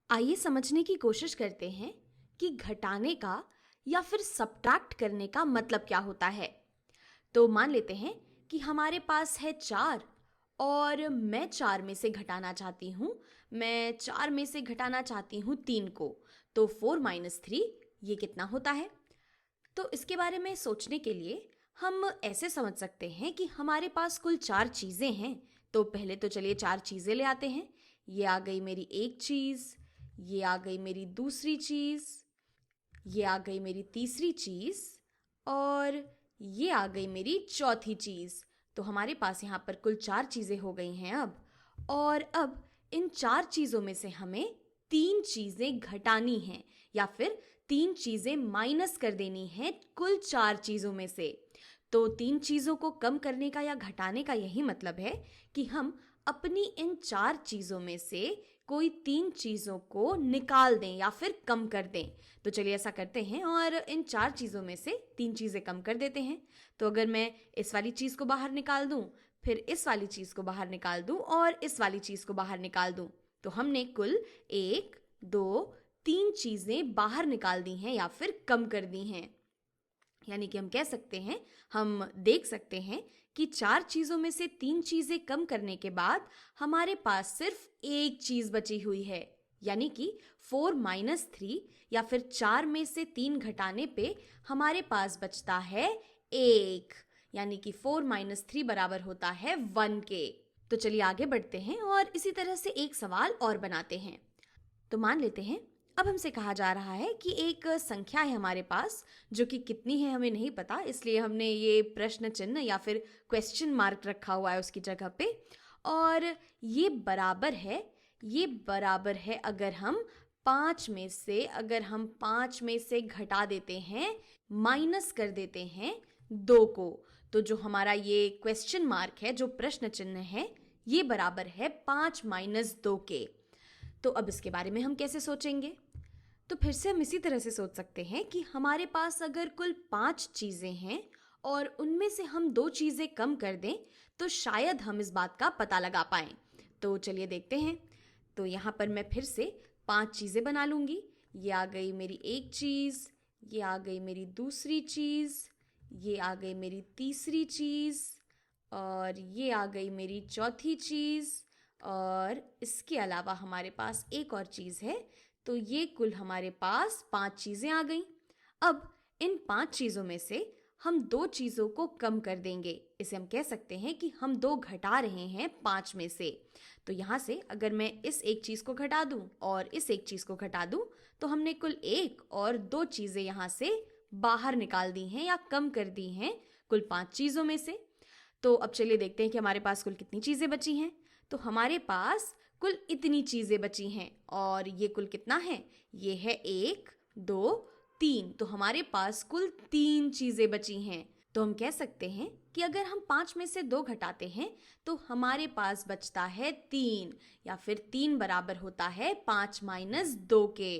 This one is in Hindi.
आइए समझने की कोशिश करते हैं कि घटाने का या फिर सब्ट्रैक्ट करने का मतलब क्या होता है। तो मान लेते हैं कि हमारे पास है 4 और मैं 4 में से घटाना चाहती हूँ। मैं 4 में से घटाना चाहती हूँ 3 को। तो 4 माइनस 3 ये कितना होता है? तो इसके बारे में सोचने के लिए हम ऐसे समझ सकते हैं कि हमारे पास कुल 4 चीज़ें हैं। तो पहले तो चलिए 4 चीज़ें ले आते हैं। ये आ गई मेरी एक चीज़, ये आ गई मेरी दूसरी चीज़, ये आ गई मेरी तीसरी चीज़ और ये आ गई मेरी चौथी चीज़। तो हमारे पास यहाँ पर कुल 4 चीज़ें हो गई हैं अब। और अब इन 4 चीज़ों में से हमें 3 चीज़ें घटानी हैं या फिर 3 चीज़ें माइनस कर देनी हैं कुल 4 चीज़ों में से। तो 3 चीज़ों को कम करने का या घटाने का यही मतलब है कि हम अपनी इन 4 चीज़ों में से कोई 3 चीज़ों को निकाल दें या फिर कम कर दें। तो चलिए ऐसा करते हैं और इन 4 चीज़ों में से 3 चीज़ें कम कर देते हैं। तो अगर मैं इस वाली चीज़ को बाहर निकाल दूं, फिर इस वाली चीज़ को बाहर निकाल दूं और इस वाली चीज़ को बाहर निकाल दूं, तो हमने कुल 1, 2, 3 चीज़ें बाहर निकाल दी हैं या फिर कम कर दी हैं। यानी कि हम कह सकते हैं, हम देख सकते हैं कि 4 चीज़ों में से 3 चीज़ें कम करने के बाद हमारे पास सिर्फ एक चीज़ बची हुई है। यानी कि 4 माइनस 3 या फिर 4 में से 3 घटाने पे हमारे पास बचता है 1। यानी कि 4 माइनस 3 बराबर होता है 1 के। तो चलिए आगे बढ़ते हैं और इसी तरह से एक सवाल और बनाते हैं। तो मान लेते हैं अब हमसे कहा जा रहा है कि एक संख्या है हमारे पास जो कि कितनी है हमें नहीं पता, इसलिए हमने ये प्रश्न चिन्ह या फिर क्वेश्चन मार्क रखा हुआ है उसकी जगह पे। और ये बराबर है अगर हम 5 में से घटा देते हैं, माइनस कर देते हैं 2 को। तो जो हमारा ये क्वेश्चन मार्क है, जो प्रश्न चिन्ह है, ये बराबर है 5 माइनस 2 के। तो अब इसके बारे में हम कैसे सोचेंगे? तो फिर से हम इसी तरह से सोच सकते हैं कि हमारे पास अगर कुल 5 चीज़ें हैं और उनमें से हम 2 चीज़ें कम कर दें तो शायद हम इस बात का पता लगा पाएं। तो चलिए देखते हैं। तो यहाँ पर मैं फिर से 5 चीज़ें बना लूँगी। ये आ गई मेरी एक चीज़, ये आ गई मेरी दूसरी चीज़, ये आ गई मेरी तीसरी चीज़ और ये आ गई मेरी चौथी चीज़ और इसके अलावा हमारे पास एक और चीज़ है। तो ये कुल हमारे पास 5 चीज़ें आ गईं। अब इन 5 चीज़ों में से हम 2 चीज़ों को कम कर देंगे। इसे हम कह सकते हैं कि हम 2 घटा रहे हैं 5 में से। तो यहाँ से अगर मैं इस एक चीज़ को घटा दूँ और इस एक चीज़ को घटा दूँ तो हमने कुल 1 और 2 चीज़ें यहाँ से बाहर निकाल दी हैं या कम कर दी हैं कुल 5 चीज़ों में से। तो अब चलिए देखते हैं कि हमारे पास कुल कितनी चीज़ें बची हैं। तो हमारे पास कुल इतनी चीज़ें बची हैं और ये कुल कितना है? ये है 1, 2, 3। तो हमारे पास कुल 3 चीज़ें बची हैं। तो हम कह सकते हैं कि अगर हम 5 में से 2 घटाते हैं तो हमारे पास बचता है 3 या फिर 3 बराबर होता है 5 माइनस 2 के।